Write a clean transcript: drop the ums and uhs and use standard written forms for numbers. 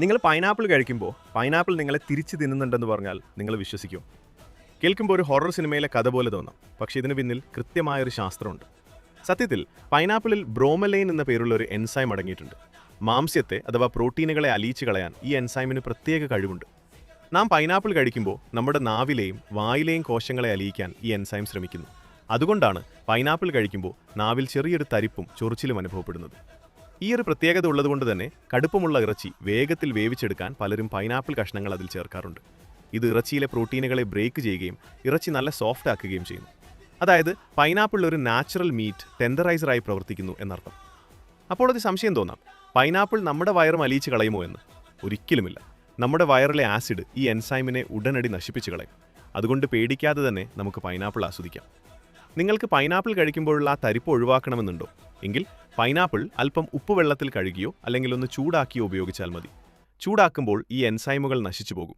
നിങ്ങൾ പൈനാപ്പിൾ കഴിക്കുമ്പോൾ പൈനാപ്പിൾ നിങ്ങളെ തിരിച്ചു തിന്നുന്നുണ്ടെന്ന് പറഞ്ഞാൽ നിങ്ങൾ വിശ്വസിക്കുമോ? കേൾക്കുമ്പോൾ ഒരു ഹൊറർ സിനിമയിലെ കഥ പോലെ തോന്നാം, പക്ഷേ ഇതിന് പിന്നിൽ കൃത്യമായൊരു ശാസ്ത്രമുണ്ട്. സത്യത്തിൽ പൈനാപ്പിളിൽ ബ്രോമലൈൻ എന്ന പേരുള്ള ഒരു എൻസൈം അടങ്ങിയിട്ടുണ്ട്. മാംസ്യത്തെ അഥവാ പ്രോട്ടീനുകളെ അലിയിച്ച് കളയാൻ ഈ എൻസൈമിന് പ്രത്യേക കഴിവുണ്ട്. നാം പൈനാപ്പിൾ കഴിക്കുമ്പോൾ നമ്മുടെ നാവിലെയും വായിലെയും കോശങ്ങളെ അലിയിക്കാൻ ഈ എൻസൈം ശ്രമിക്കുന്നു. അതുകൊണ്ടാണ് പൈനാപ്പിൾ കഴിക്കുമ്പോൾ നാവിൽ ചെറിയൊരു തരിപ്പും ചൊറിച്ചിലും അനുഭവപ്പെടുന്നത്. ഈ ഒരു പ്രത്യേകത ഉള്ളതുകൊണ്ട് തന്നെ കടുപ്പമുള്ള ഇറച്ചി വേഗത്തിൽ വേവിച്ചെടുക്കാൻ പലരും പൈനാപ്പിൾ കഷ്ണങ്ങൾ അതിൽ ചേർക്കാറുണ്ട്. ഇത് ഇറച്ചിയിലെ പ്രോട്ടീനുകളെ ബ്രേക്ക് ചെയ്യുകയും ഇറച്ചി നല്ല സോഫ്റ്റ് ആക്കുകയും ചെയ്യുന്നു. അതായത് പൈനാപ്പിൾ ഒരു നാച്ചുറൽ മീറ്റ് ടെൻഡറൈസറായി പ്രവർത്തിക്കുന്നു എന്നർത്ഥം. അപ്പോൾ അത് സംശയം തോന്നാം, പൈനാപ്പിൾ നമ്മുടെ വയറും അലിയിച്ച് കളയുമോ എന്ന്. ഒരിക്കലുമില്ല. നമ്മുടെ വയറിലെ ആസിഡ് ഈ എൻസൈമിനെ ഉടനടി നശിപ്പിച്ച് കളയും. അതുകൊണ്ട് പേടിക്കാതെ തന്നെ നമുക്ക് പൈനാപ്പിൾ ആസ്വദിക്കാം. നിങ്ങൾക്ക് പൈനാപ്പിൾ കഴിക്കുമ്പോഴുള്ള ആ തരിപ്പ് ഒഴിവാക്കണമെന്നുണ്ടോ? എങ്കിൽ പൈനാപ്പിൾ അല്പം ഉപ്പുവെള്ളത്തിൽ കഴുകിയോ അല്ലെങ്കിൽ ഒന്ന് ചൂടാക്കിയോ ഉപയോഗിച്ചാൽ മതി. ചൂടാക്കുമ്പോൾ ഈ എൻസൈമുകൾ നശിച്ചു പോകും.